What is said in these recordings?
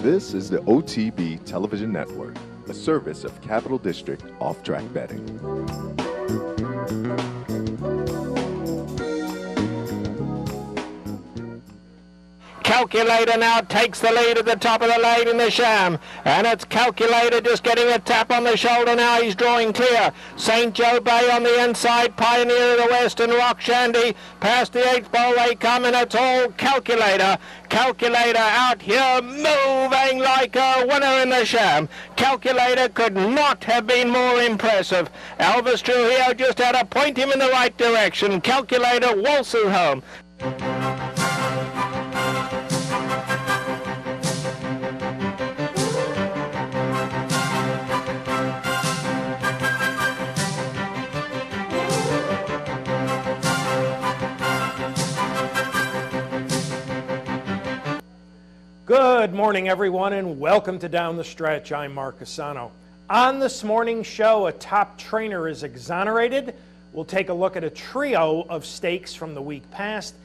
This is the OTB Television Network, a service of Capital District Off-Track Betting. Calculator now takes the lead at the top of the lane in the sham, and it's Calculator just getting a tap on the shoulder now. He's drawing clear. St. Joe Bay on the inside, Pioneer of the West and Rock Shandy past the 8th bowl they come, and it's all Calculator. Calculator out here moving like a winner in the sham. Calculator could not have been more impressive. Elvis Trujillo just had to point him in the right direction. Calculator waltzes home. Good morning, everyone, and welcome to Down the Stretch. I'm Mark Cassano. On this morning's show, a top trainer is exonerated. We'll take a look at a trio of stakes from the week past,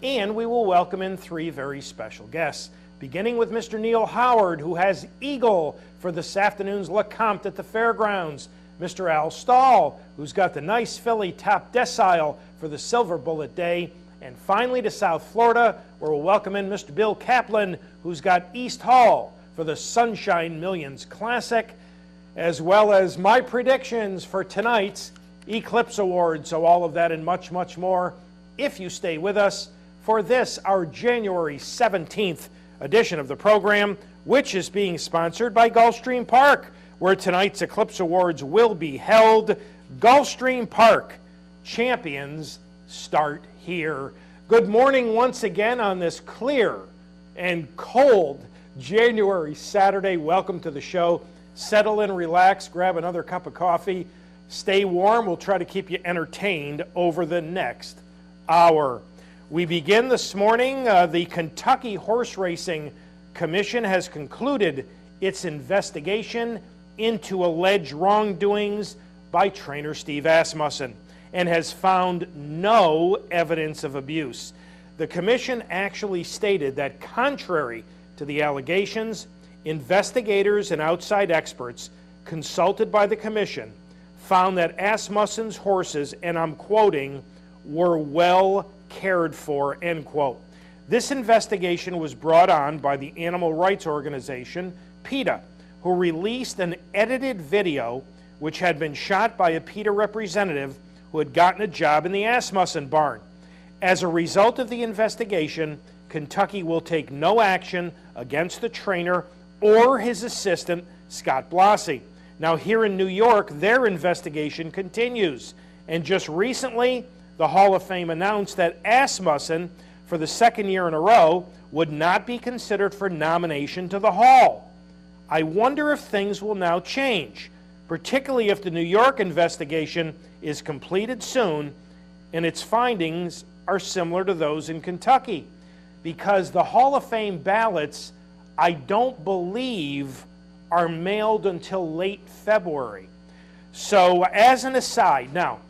and we will welcome in three very special guests, beginning with Mr. Neil Howard, who has Eagle for this afternoon's LeCompte at the Fairgrounds, Mr. Al Stahl, who's got the nice filly Top Decile for the Silver Bullet Day, and finally to South Florida, where we'll welcome in Mr. Bill Kaplan, who's got East Hall for the Sunshine Millions Classic, as well as my predictions for tonight's Eclipse Awards. So all of that and much, much more, if you stay with us for this, our January 17th edition of the program, which is being sponsored by Gulfstream Park, where tonight's Eclipse Awards will be held. Gulfstream Park, champions start here. Good morning once again on this clear and cold January Saturday. Welcome to the show. Settle in, relax, grab another cup of coffee, stay warm. We'll try to keep you entertained over the next hour. We begin this morning. The Kentucky Horse Racing Commission has concluded its investigation into alleged wrongdoings by trainer Steve Asmussen and has found no evidence of abuse. The commission actually stated that contrary to the allegations, investigators and outside experts consulted by the commission found that Asmussen's horses, and I'm quoting, were well cared for, end quote. This investigation was brought on by the animal rights organization, PETA, who released an edited video which had been shot by a PETA representative who had gotten a job in the Asmussen barn. As a result of the investigation, Kentucky will take no action against the trainer or his assistant, Scott Blassie. Now here in New York, their investigation continues. And just recently, the Hall of Fame announced that Asmussen, for the second year in a row, would not be considered for nomination to the Hall. I wonder if things will now change, particularly if the New York investigation is completed soon and its findings are similar to those in Kentucky, because the Hall of Fame ballots, I don't believe, are mailed until late February. So as an aside, now,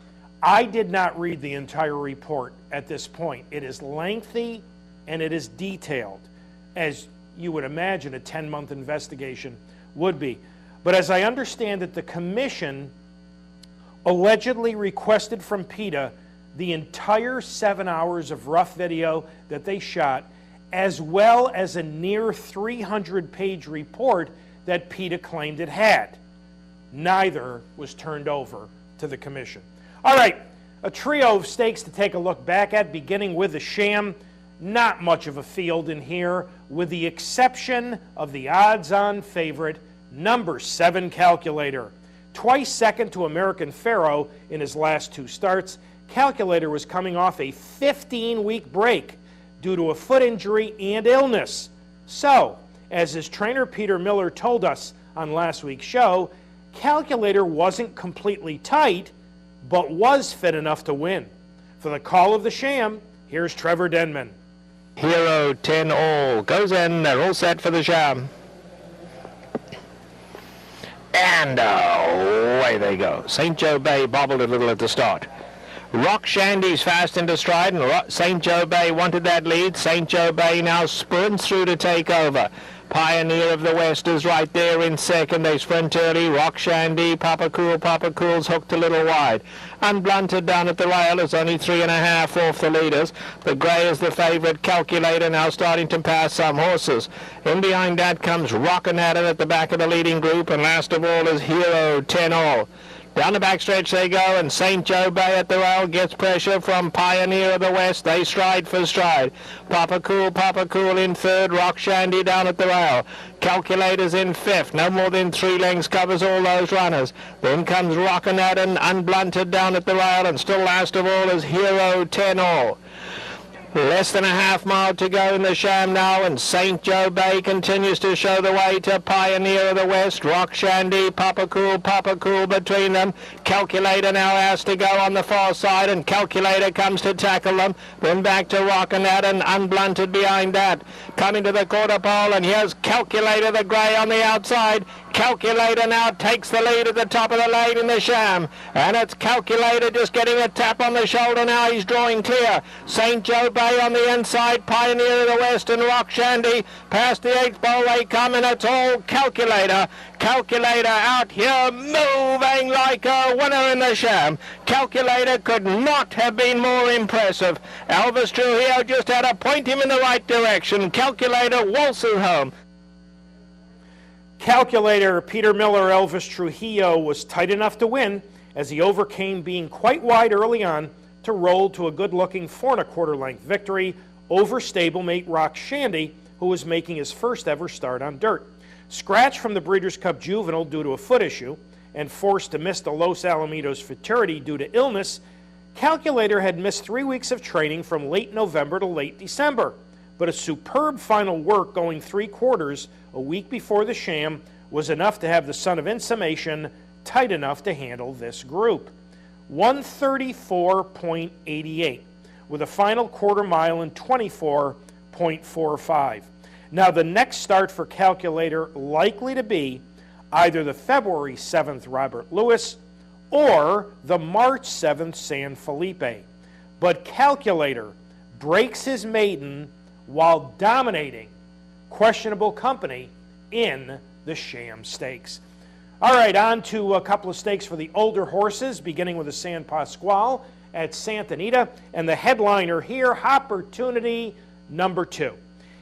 I did not read the entire report at this point. It is lengthy and it is detailed, as you would imagine a 10-month investigation would be. But as I understand it, the commission allegedly requested from PETA the entire 7 hours of rough video that they shot, as well as a near 300-page report that PETA claimed it had. Neither was turned over to the commission. All right, a trio of stakes to take a look back at, beginning with the sham. Not much of a field in here, with the exception of the odds-on favorite, number 7 Calculator. Twice second to American Pharaoh in his last two starts, Calculator was coming off a 15-week break due to a foot injury and illness. So, as his trainer Peter Miller told us on last week's show, Calculator wasn't completely tight, but was fit enough to win. For the call of the sham, here's Trevor Denman. Hero 10 all. Goes in, they're all set for the sham. And away they go. St. Joe Bay bobbled a little at the start. Rock Shandy's fast into stride, and St. Joe Bay wanted that lead. St. Joe Bay now sprints through to take over. Pioneer of the West is right there in second. They sprint early. Rock Shandy, Papa Cool's hooked a little wide. Unblunted down at the rail is only 3.5 off the leaders. The grey is the favourite. Calculator now starting to pass some horses. In behind that comes Rockin' At It at the back of the leading group, and last of all is Hero 10 All. Down the backstretch they go, and St. Joe Bay at the rail gets pressure from Pioneer of the West. They stride for stride. Papa Cool in third. Rock Shandy down at the rail. Calculator's in fifth. No more than 3 lengths covers all those runners. Then comes Rockin' At It, unblunted down at the rail, and still last of all is Hero 10 All. Less than a half mile to go in the sham now, and St. Joe Bay continues to show the way to Pioneer of the West. Rock Shandy, Papa Cool between them. Calculator now has to go on the far side, and Calculator comes to tackle them. Then back to Rockin' At It, and unblunted behind that. Coming to the quarter pole, and here's Calculator the grey on the outside. Calculator now takes the lead at the top of the lane in the sham, and it's Calculator just getting a tap on the shoulder now. He's drawing clear. St. Joe Bay on the inside, Pioneer of the West and Rock Shandy. Past the 8th pole they come, and it's all Calculator. Calculator out here moving like a winner in the sham. Calculator could not have been more impressive. Elvis Trujillo just had to point him in the right direction. Calculator waltzes home. Calculator Peter Miller Elvis Trujillo was tight enough to win as he overcame being quite wide early on to roll to a good-looking 4 1/4 length victory over stablemate Rock Shandy, who was making his first ever start on dirt. Scratched from the Breeders' Cup Juvenile due to a foot issue and forced to miss the Los Alamitos Futurity due to illness, Calculator had missed 3 weeks of training from late November to late December. But a superb final work going 3/4 a week before the sham was enough to have the son of Insummation tight enough to handle this group. 134.88 with a final quarter mile in 24.45. Now the next start for Calculator likely to be either the February 7th Robert Lewis or the March 7th San Felipe. But Calculator breaks his maiden while dominating questionable company in the sham stakes. All right, on to a couple of stakes for the older horses, beginning with the San Pasquale at Santa Anita, and the headliner here, Opportunity number 2.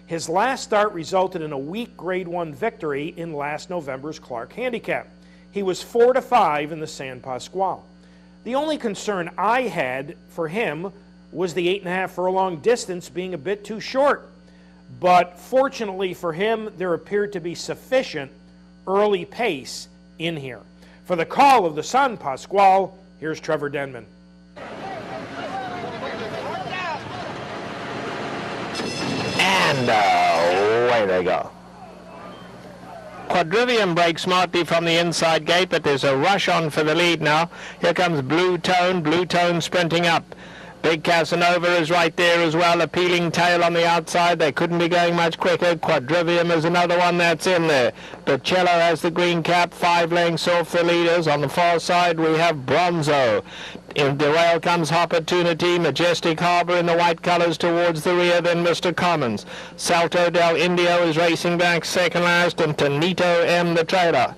His last start resulted in a weak Grade 1 victory in last November's Clark Handicap. He was 4 to 5 in the San Pasquale. The only concern I had for him was the 8.5 furlong distance being a bit too short. But fortunately for him, there appeared to be sufficient early pace in here. For the call of the San Pasquale, here's Trevor Denman. And away they go. Quadrivium breaks smartly from the inside gate, but there's a rush on for the lead now. Here comes Blue Tone sprinting up. Big Casanova is right there as well, appealing tail on the outside. They couldn't be going much quicker. Quadrivium is another one that's in there. Decile has the green cap, 5 lengths off the leaders. On the far side we have Bronzo. In the rail comes Opportunity, Majestic Harbour in the white colours towards the rear, then Mr. Commons. Salto del Indio is racing back second last, and Tonito M the trailer.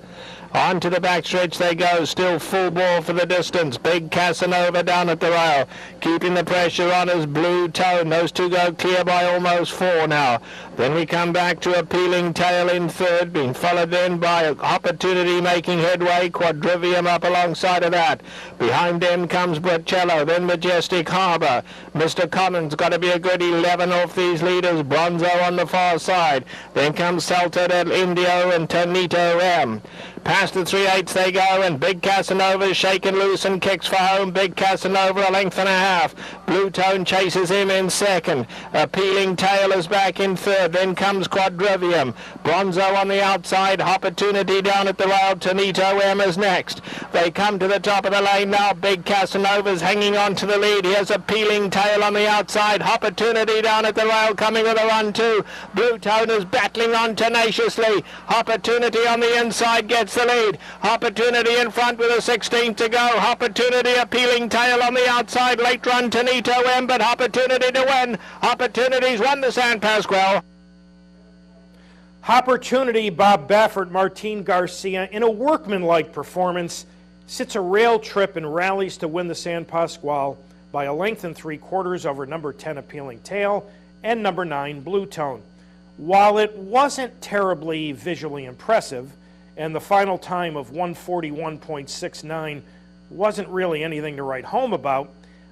On to the backstretch they go, still full ball for the distance. Big Casanova down at the rail. Keeping the pressure on is Blue Tone. Those two go clear by almost 4 now. Then we come back to Appealing Tail in third, being followed then by Opportunity making headway. Quadrivium up alongside of that. Behind them comes Braccello, then Majestic Harbour. Mr. Commons got to be a good 11 off these leaders. Bronzo on the far side. Then comes Salto del Indio and Tonito M. Past the 3/8 they go, and Big Casanova is shaken loose and kicks for home. Big Casanova a length and a half. Blue Tone chases him in second. Appealing Tail is back in third. Then comes Quadrivium. Bronzo on the outside. Opportunity down at the rail. Tonito M is next. They come to the top of the lane now. Big Casanova's hanging on to the lead. Here's Appealing Tail on the outside. Opportunity down at the rail, coming with a run too. Blue Tone is battling on tenaciously. Opportunity on the inside gets the lead. Opportunity in front with a 16 to go. Opportunity, Appealing Tail on the outside. Late run Tonito M, but Opportunity to win. Opportunity's won the San Pasquale. Opportunity, Bob Baffert, Martin Garcia, in a workmanlike performance, sits a rail trip and rallies to win the San Pasqual by a length and 3/4 over number 10 Appealing Tale and number 9 Blue Tone. While it wasn't terribly visually impressive, and the final time of 141.69 wasn't really anything to write home about,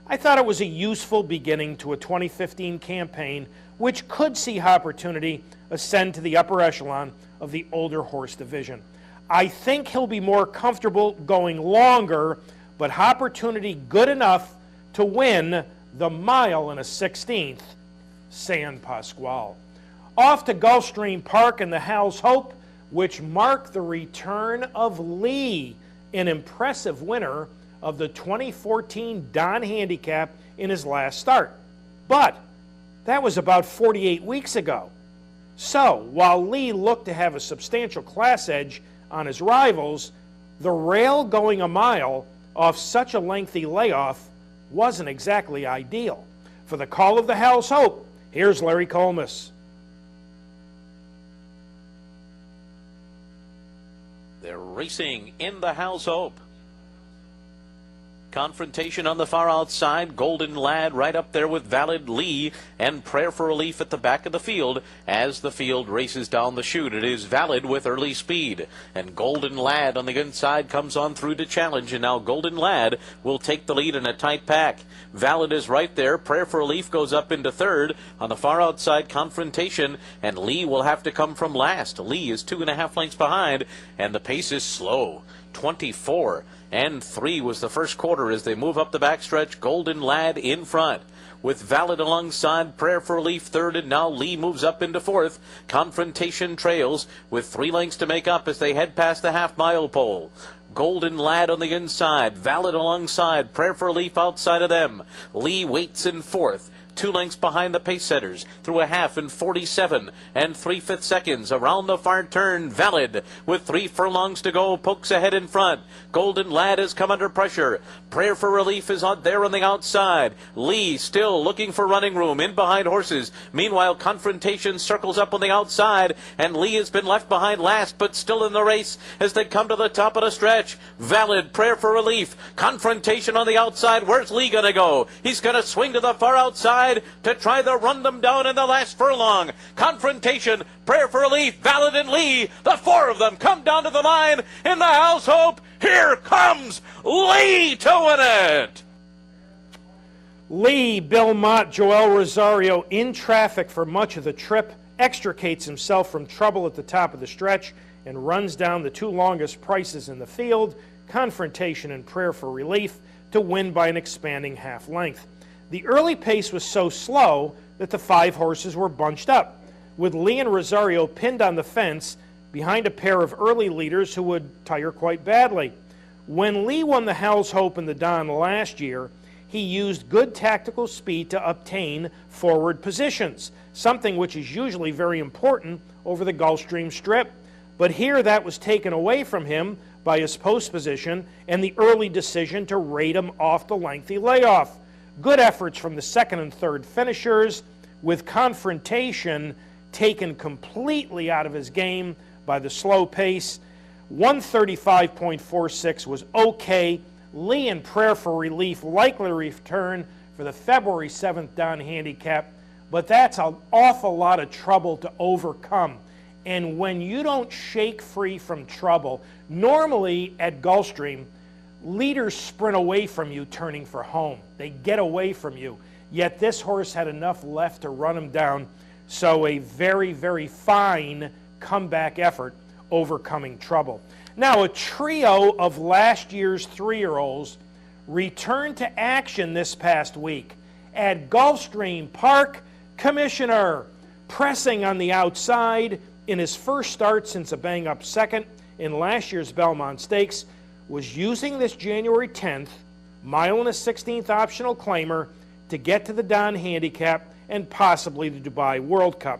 I thought it was a useful beginning to a 2015 campaign which could see Opportunity ascend to the upper echelon of the older horse division. I think he'll be more comfortable going longer, but Opportunity good enough to win the mile and a 16th San Pasqual. Off to Gulfstream Park and the Hal's Hope, which marked the return of Lee, an impressive winner of the 2014 Don Handicap in his last start. But that was about 48 weeks ago. So, while Lee looked to have a substantial class edge on his rivals, the rail going a mile off such a lengthy layoff wasn't exactly ideal. For the call of the Hal's Hope, here's Larry Colmus. They're racing in the Hal's Hope. Confrontation on the far outside. Golden Lad right up there with Valid Lee and Prayer for Relief at the back of the field. As the field races down the chute, it is Valid with early speed. And Golden Lad on the inside comes on through to challenge. And now Golden Lad will take the lead in a tight pack. Valid is right there. Prayer for Relief goes up into third. On the far outside, Confrontation. And Lee will have to come from last. Lee is 2.5 lengths behind. And the pace is slow. 24-3 was the first quarter as they move up the backstretch. Golden Lad in front with Valid alongside, Prayer for Relief third, and now Lee moves up into fourth. Confrontation trails with 3 lengths to make up as they head past the half-mile pole. Golden Lad on the inside, Valid alongside, Prayer for Relief outside of them. Lee waits in fourth. 2 lengths behind the pace setters through a half in 47 3/5 seconds. Around the far turn, Valid with 3 furlongs to go pokes ahead in front. Golden Lad has come under pressure. Prayer for Relief is out there on the outside. Lee still looking for running room in behind horses. Meanwhile, Confrontation circles up on the outside, and Lee has been left behind last but still in the race as they come to the top of the stretch. Valid, Prayer for Relief, Confrontation on the outside. Where's Lee going to go? He's going to swing to the far outside to try to run them down in the last furlong. Confrontation, Prayer for Relief, Valid and Lee, the 4 of them come down to the line in the Hal's Hope. Here comes Lee to win it. Lee, Bill Mott, Joel Rosario in traffic for much of the trip, extricates himself from trouble at the top of the stretch and runs down the 2 longest prices in the field, Confrontation and Prayer for Relief, to win by an expanding half length. The early pace was so slow that the 5 horses were bunched up, with Lee and Rosario pinned on the fence behind a pair of early leaders who would tire quite badly. When Lee won the Hal's Hope in the Don last year, he used good tactical speed to obtain forward positions, something which is usually very important over the Gulfstream Strip. But here that was taken away from him by his post position and the early decision to rate him off the lengthy layoff. Good efforts from the second and third finishers, with Confrontation taken completely out of his game by the slow pace. 135.46 was okay. Lee and Prayer for Relief likely return for the February 7th Don Handicap, but that's an awful lot of trouble to overcome. And when you don't shake free from trouble, normally at Gulfstream, leaders sprint away from you turning for home. They get away from you. Yet this horse had enough left to run him down. So a very, very fine comeback effort overcoming trouble. Now, a trio of last year's 3-year-olds returned to action this past week at Gulfstream Park. Commissioner, pressing on the outside in his first start since a bang-up second in last year's Belmont Stakes, was using this January 10th mile and a 16th optional claimer to get to the Don Handicap and possibly the Dubai World Cup.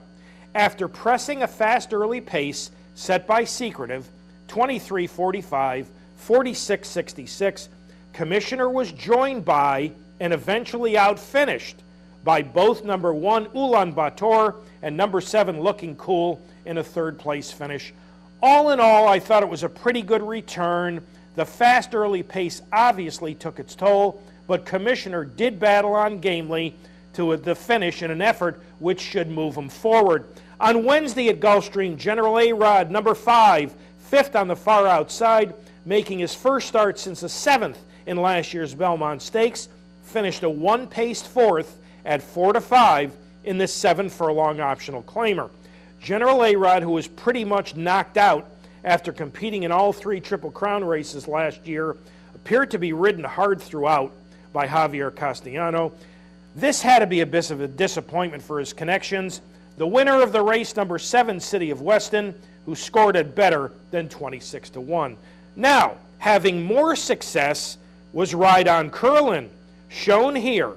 After pressing a fast early pace set by Secretive, 23:45, 46:66, Commissioner was joined by and eventually outfinished by both number 1 Ulan Bator and number 7 Looking Cool in a third-place finish. All in all, I thought it was a pretty good return. The fast early pace obviously took its toll, but Commissioner did battle on gamely to the finish in an effort which should move him forward. On Wednesday at Gulfstream, General A-Rod, number 5, fifth on the far outside, making his first start since the 7th in last year's Belmont Stakes, finished a one-paced fourth at 4-5 in this 7-furlong optional claimer. General A-Rod, who was pretty much knocked out after competing in all 3 Triple Crown races last year, appeared to be ridden hard throughout by Javier Castellano. This had to be a bit of a disappointment for his connections. The winner of the race, number 7, City of Weston, who scored it better than 26-1. Now, having more success was Ride on Curlin, shown here,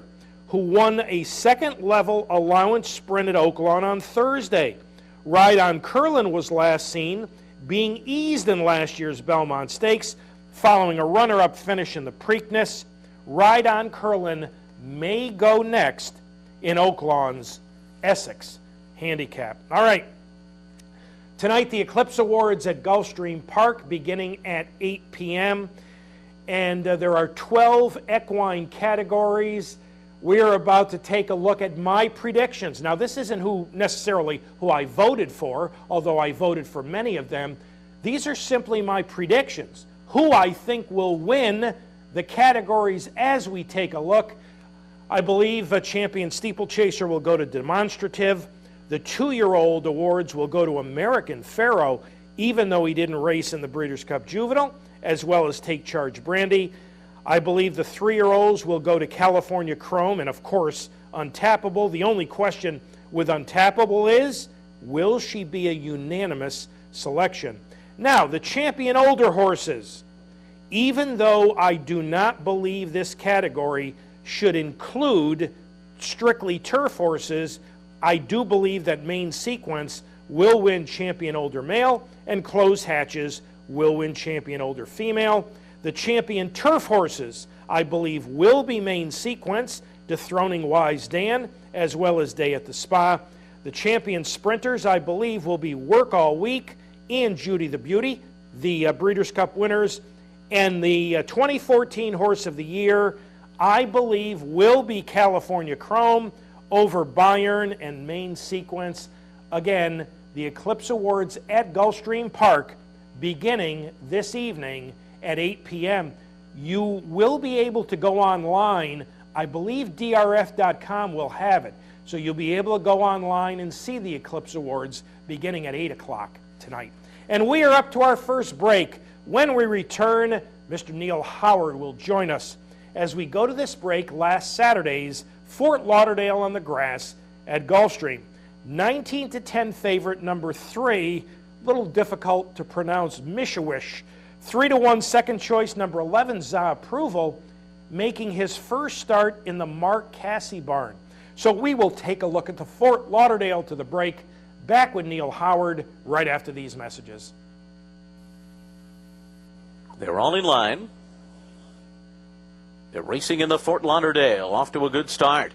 who won a second-level allowance sprint at Oaklawn on Thursday. Ride on Curlin was last seen being eased in last year's Belmont Stakes following a runner-up finish in the Preakness. Ride on Curlin may go next in Oaklawn's Essex handicap. All right. Tonight, the Eclipse Awards at Gulfstream Park beginning at 8 p.m. And there are 12 equine categories. We are about to take a look at my predictions. Now, this isn't necessarily who I voted for, although I voted for many of them. These are simply my predictions, who I think will win the categories as we take a look. I believe a champion steeplechaser will go to Demonstrative. The 2-year-old awards will go to American Pharaoh, even though he didn't race in the Breeders' Cup Juvenile, as well as Take Charge Brandy. I believe the 3-year-olds will go to California Chrome, and of course, Untappable. The only question with Untappable is, will she be a unanimous selection? Now, the champion older horses. Even though I do not believe this category should include strictly turf horses, I do believe that Main Sequence will win champion older male, and Close Hatches will win champion older female. The champion turf horses, I believe, will be Main Sequence, dethroning Wise Dan, as well as Day at the Spa. The champion sprinters, I believe, will be Work All Week and Judy the Beauty, the Breeders' Cup winners. And the 2014 Horse of the Year, I believe, will be California Chrome over Bayern and Main Sequence. Again, the Eclipse Awards at Gulfstream Park beginning this evening at 8 p.m. You will be able to go online. I believe drf.com will have it. So you'll be able to go online and see the Eclipse Awards beginning at 8 o'clock tonight. And we are up to our first break. When we return, Mr. Neil Howard will join us as we go to this break. Last Saturday's Fort Lauderdale on the grass at Gulfstream. 19-10 favorite, number 3, little difficult to pronounce, Mishawish. 3-1 second choice, number 11, Za Approval, making his first start in the Mark Cassie barn. So we will take a look at the Fort Lauderdale to the break. Back with Neil Howard right after these messages. They're all in line. They're racing in the Fort Lauderdale, off to a good start.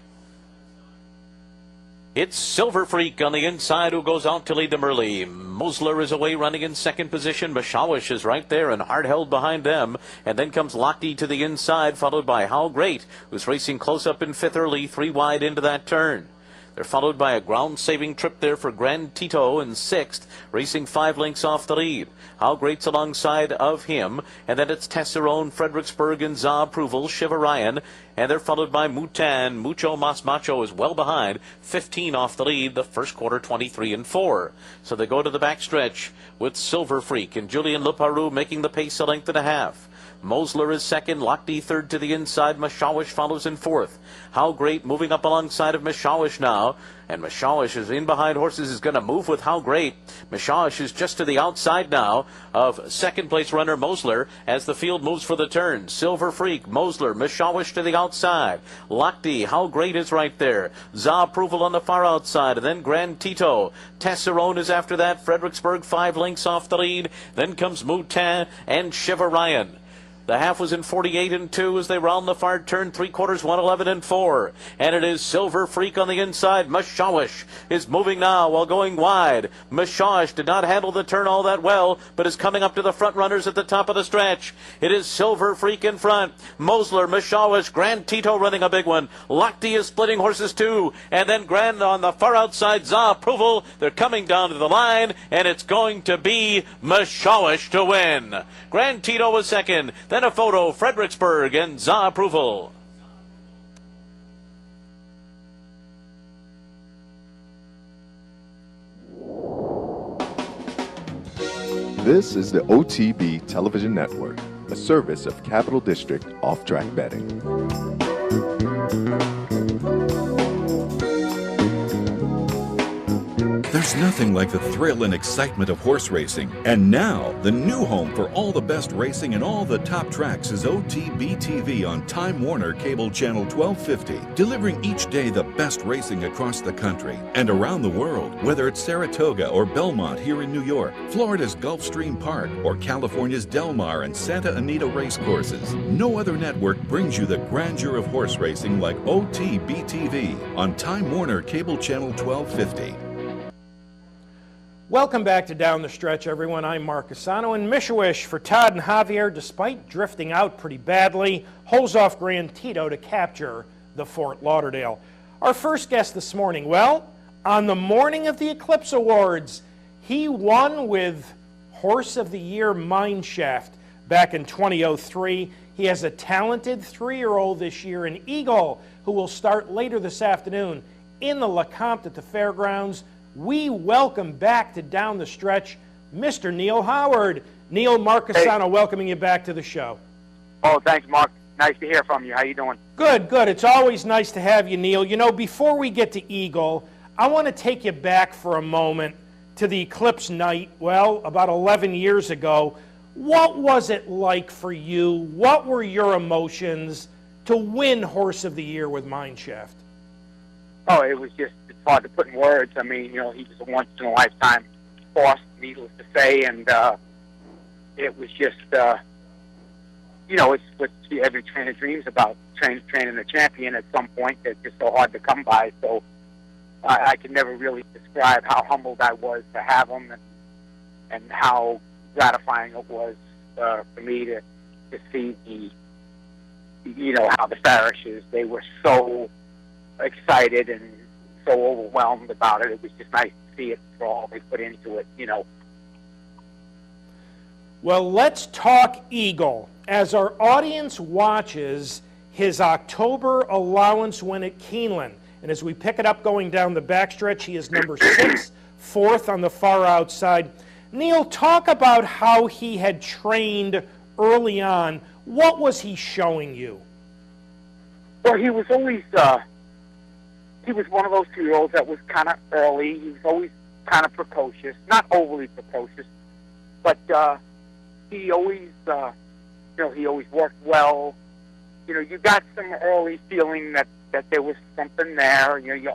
It's Silver Freak on the inside who goes out to lead them early. Mosler is away running in second position. Mashawish is right there and hard held behind them. And then comes Lochte to the inside, followed by How Great, who's racing close up in fifth early, 3 wide into that turn. They're followed by a ground-saving trip there for Grand Tito in sixth, racing 5 lengths off the lead. How Great's alongside of him, and then it's Tesserone, Fredericksburg, and Za Approval, Shiva Ryan, and they're followed by Mutan. Mucho Mas Macho is well behind, 15 off the lead, the first quarter 23-4. So they go to the backstretch with Silver Freak and Julian Leparoux making the pace a length and a half. Mosler is second, Lochte third to the inside, Mashawish follows in fourth. How Great moving up alongside of Mashawish now, and Mashawish is in behind horses, is going to move with How Great. Mashawish is just to the outside now of second place runner Mosler as the field moves for the turn. Silver Freak, Mosler, Mashawish to the outside. Lochte, How Great is right there. Za Approval on the far outside, and then Grand Tito. Tesserone is after that, Fredericksburg 5 lengths off the lead. Then comes Mutin and Shiva Ryan. The half was in 48-2 as they round the far turn, 3/4, 111-4. And it is Silver Freak on the inside. Mashawish is moving now while going wide. Mashawish did not handle the turn all that well, but is coming up to the front runners at the top of the stretch. It is Silver Freak in front. Mosler, Mashawish, Grand Tito running a big one. Lochte is splitting horses too. And then Grand on the far outside, Za Approval. They're coming down to the line, and it's going to be Mashawish to win. Grand Tito was second. Then a photo, Fredericksburg and Za Approval. This is the OTB Television Network, a service of Capital District Off-Track Betting. There's nothing like the thrill and excitement of horse racing. And now, the new home for all the best racing and all the top tracks is OTB TV on Time Warner Cable Channel 1250, delivering each day the best racing across the country and around the world, whether it's Saratoga or Belmont here in New York, Florida's Gulfstream Park, or California's Del Mar and Santa Anita race courses. No other network brings you the grandeur of horse racing like OTB TV on Time Warner Cable Channel 1250. Welcome back to Down the Stretch, everyone. I'm Mark Asano, and Mishawish for Todd and Javier, despite drifting out pretty badly, holds off Grand Tito to capture the Fort Lauderdale. Our first guest this morning, well, on the morning of the Eclipse Awards, he won with Horse of the Year Mineshaft back in 2003. He has a talented 3-year-old this year, an Eagle, who will start later this afternoon in the LeCompte at the fairgrounds. We welcome back to Down the Stretch, Mr. Neil Howard. Neil, Marcusano, welcoming you back to the show. Oh, thanks, Mark. Nice to hear from you. How you doing? Good, good. It's always nice to have you, Neil. You know, before we get to Eagle, I want to take you back for a moment to the Eclipse night, well, about 11 years ago. What was it like for you? What were your emotions to win Horse of the Year with Mineshaft? Oh, it was just, it's hard to put in words. I mean, you know, he was a once-in-a-lifetime horse, needless to say, and it was just, you know, it's what every trainer dreams about, training a champion at some point. That's just so hard to come by, so I can never really describe how humbled I was to have him and how gratifying it was for me to see you know, how the Farishes, they were so excited and so overwhelmed about it. It was just nice to see it for all they put into it, you know. Well, let's talk Eagle. As our audience watches his October allowance win at Keeneland, and as we pick it up going down the backstretch, he is number 6, 4th on the far outside. Neil, talk about how he had trained early on. What was he showing you? Well, he was always, he was one of those 2-year-olds that was kind of early. He was always kind of precocious, not overly precocious, but he always, you know, he always worked well. You know, you got some early feeling that there was something there. You know, you're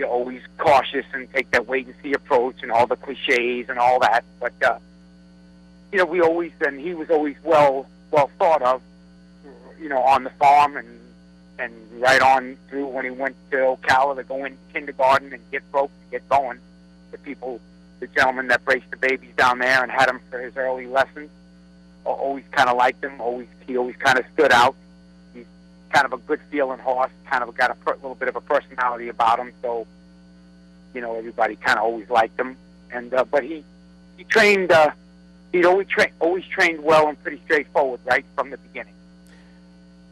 always cautious and take that wait and see approach and all the cliches and all that. But you know, he was always well thought of. You know, on the farm and right on through when he went to Ocala to go in kindergarten and get ropes to get going. The gentleman that raced the babies down there and had him for his early lessons, always kind of liked him. He always kind of stood out. He's kind of a good feeling horse. Kind of got a little bit of a personality about him. So, you know, everybody kind of always liked him. And but he trained. He'd always trained well and pretty straightforward right from the beginning.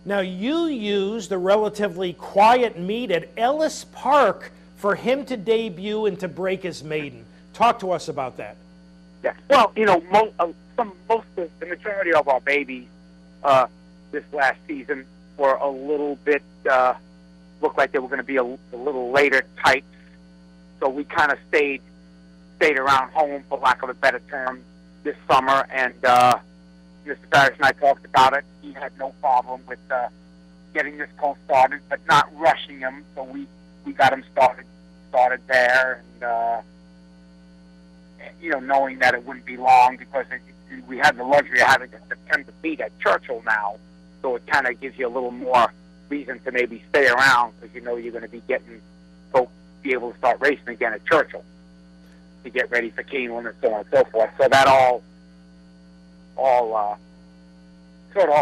Now, you used a relatively quiet meet at Ellis Park for him to debut and to break his maiden. Talk to us about that. Yeah. Well, you know, the majority of our babies this last season were a little bit looked like they were going to be a little later types. So we kind of stayed around home, for lack of a better term, this summer, and Mr. Parrish and I talked about it. He had no problem with getting this colt started, but not rushing him. So we got him started there, and you know, knowing that it wouldn't be long because we had the luxury of having a September meet at Churchill now, so it kind of gives you a little more reason to maybe stay around because you know you're going to be be able to start racing again at Churchill to get ready for Keeneland and so on and so forth. So that all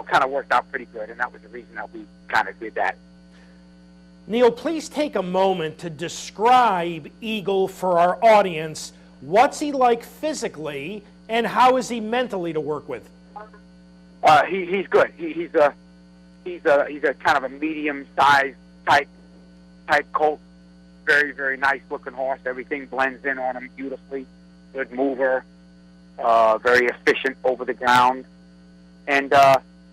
kind of worked out pretty good, and that was the reason that we kind of did that. Neil, please take a moment to describe Eagle for our audience. What's he like physically, and how is he mentally to work with? He's good. He's a kind of a medium-sized type colt. Very, very nice looking horse. Everything blends in on him beautifully. Good mover. Very efficient over the ground. And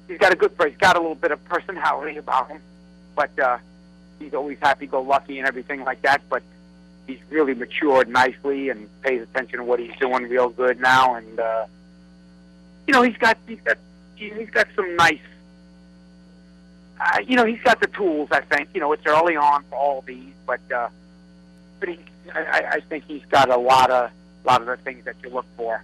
he's got he's got a little bit of personality about him, but he's always happy-go-lucky and everything like that. But he's really matured nicely and pays attention to what he's doing real good now. And he's got some nice. He's got the tools. I think it's early on for all these, but I think he's got a lot of the things that you look for.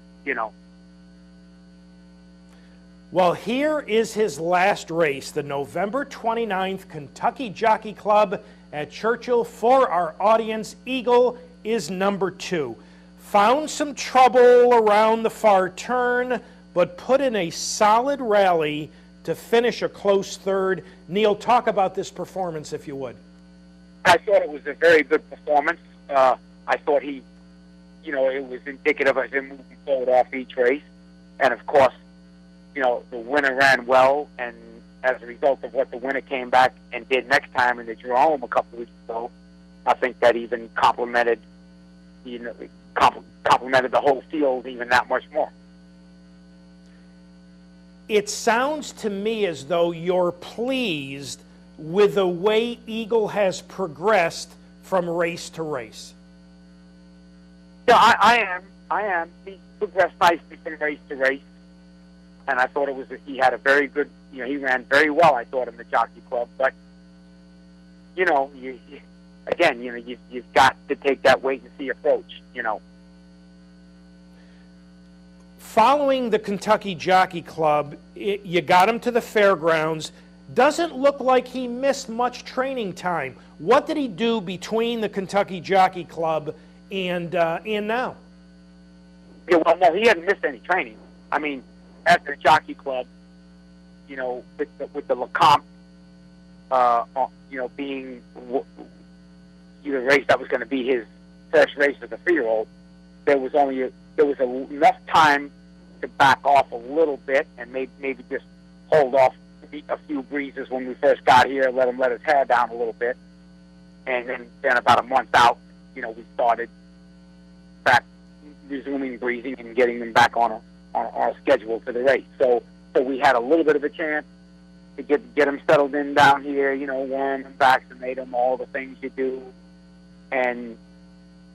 Well, here is his last race, the November 29th Kentucky Jockey Club at Churchill. For our audience, Eagle is number 2. Found some trouble around the far turn, but put in a solid rally to finish a close third. Neil, talk about this performance, if you would. I thought it was a very good performance. I thought it was indicative of him moving forward off each race. And, of course, the winner ran well, and as a result of what the winner came back and did next time in the Jerome a couple of weeks ago, I think that even complimented the whole field even that much more. It sounds to me as though you're pleased with the way Eagle has progressed from race to race. Yeah, I am. He progressed nicely from race to race. And I thought he had a very good, he ran very well, I thought, in the Jockey Club. But, you've got to take that wait-and-see approach, Following the Kentucky Jockey Club, you got him to the fairgrounds. Doesn't look like he missed much training time. What did he do between the Kentucky Jockey Club and now? Yeah, well, no, he hadn't missed any training. I mean, at the Jockey Club, with the Lecomte, being the race that was going to be his first race as a 3-year-old, there was enough time to back off a little bit and maybe just hold off a few breezes when we first got here, let him let his hair down a little bit, and then about a month out, we started back resuming breezing and getting them back on our schedule for the race. So we had a little bit of a chance to get him settled in down here, warm and vaccinate him, all the things you do, and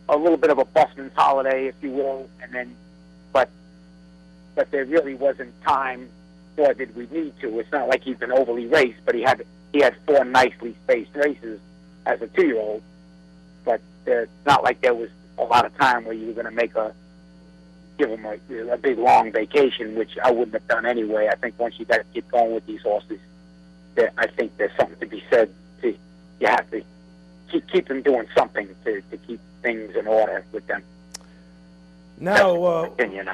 a little bit of a busman's holiday, if you will, and then, but there really wasn't time, nor did we need to. It's not like he's been overly raced, but he had 4 nicely spaced races as a 2-year-old, but it's not like there was a lot of time where you were going to give him a big long vacation, which I wouldn't have done anyway. I think once you got to get going with these horses, I think there's something to be said. You have to keep them doing something to keep things in order with them. Now, opinion,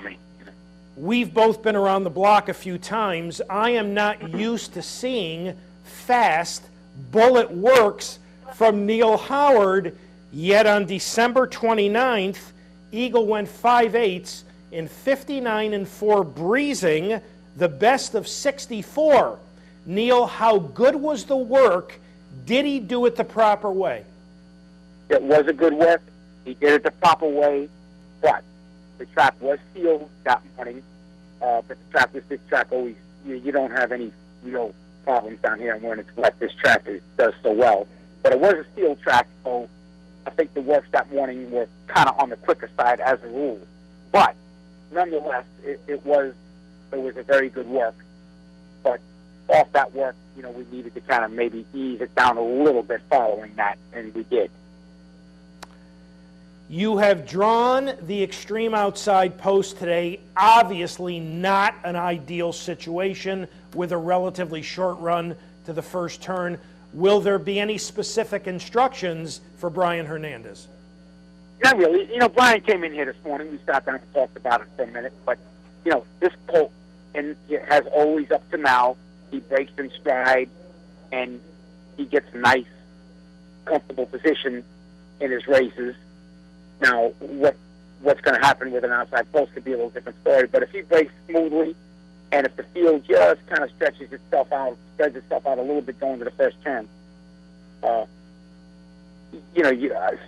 we've both been around the block a few times. I am not used to seeing fast bullet works from Neil Howard, yet on December 29th, Eagle went 5/8 in 59-4 breezing, the best of 64. Neil, how good was the work? Did he do it the proper way? It was a good work. He did it the proper way, but the track was sealed that morning. But the track was this track always. You don't have any real problems down here when it's wet. This track does so well. But it was a sealed track, so I think the works that morning were kind of on the quicker side as a rule. But nonetheless, it was a very good work. But off that work, we needed to kind of maybe ease it down a little bit following that, and we did. You have drawn the extreme outside post today. Obviously not an ideal situation with a relatively short run to the first turn. Will there be any specific instructions for Brian Hernandez? Not really. You know, Brian came in here this morning. We sat down and talked about it for a minute. But, you know, this colt and has always up to now, he breaks in stride and he gets a nice, comfortable position in his races. Now, what's going to happen with an outside post could be a little different story. But if he breaks smoothly and if the field just kind of spreads itself out a little bit going to the first turn, so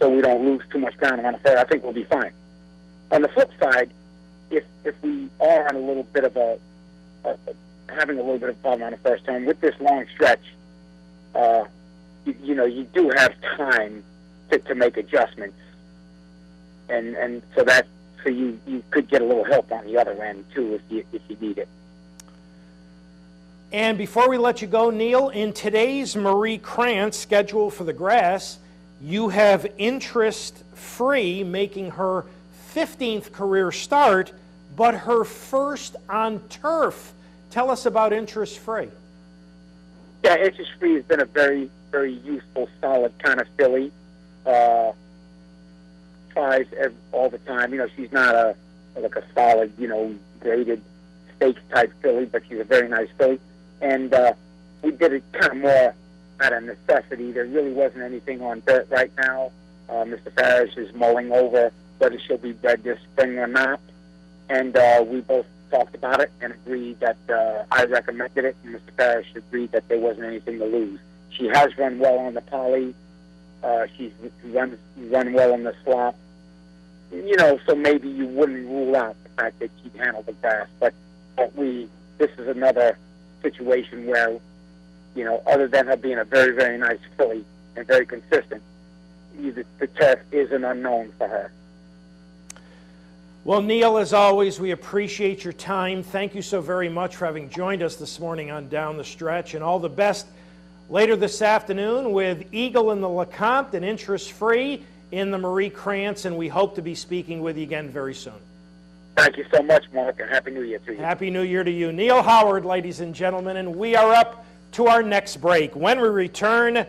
we don't lose too much ground on the third, I think we'll be fine. On the flip side, if we are on a little bit of having a little bit of problem on the first turn with this long stretch, you do have time to make adjustments, and so you could get a little help on the other end too if you need it. And before we let you go, Neil, in today's Marie Krantz schedule for the grass, you have Interest Free making her 15th career start, but her first on turf. Tell us about Interest Free. Yeah, Interest Free has been a very, very useful, solid kind of filly. Tries all the time. You know, she's not a solid, graded stakes type filly, but she's a very nice filly. And we did it kind of more out of necessity. There really wasn't anything on dirt right now. Mr. Farish is mulling over whether she'll be bred this spring or not. And we both talked about it and agreed that I recommended it, and Mr. Farish agreed that there wasn't anything to lose. She has run well on the poly. She's run well in the slop. So maybe you wouldn't rule out the fact that she'd handle the grass. But this is another situation where, other than her being a very, very nice filly and very consistent, the turf is an unknown for her. Well, Neil, as always, we appreciate your time. Thank you so very much for having joined us this morning on Down the Stretch, and all the best later this afternoon with Eagle in the LeCompte and Interest Free in the Marie Krantz, and we hope to be speaking with you again very soon. Thank you so much, Mark, and Happy New Year to you. Happy New Year to you. Neil Howard, ladies and gentlemen, and we are up to our next break. When we return,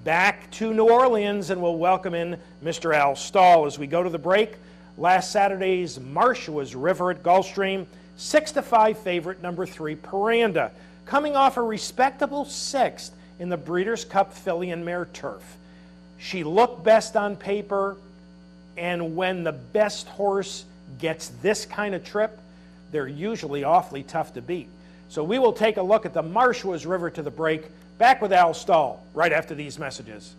back to New Orleans, and we'll welcome in Mr. Al Stahl as we go to the break. Last Saturday's Marshua's River at Gulfstream, 6-5 favorite, number 3, Paranda, coming off a respectable 6th in the Breeders' Cup Filly and Mare Turf. She looked best on paper, and when the best horse gets this kind of trip, they're usually awfully tough to beat. So we will take a look at the Marshua's River to the break. Back with Al Stahl right after these messages.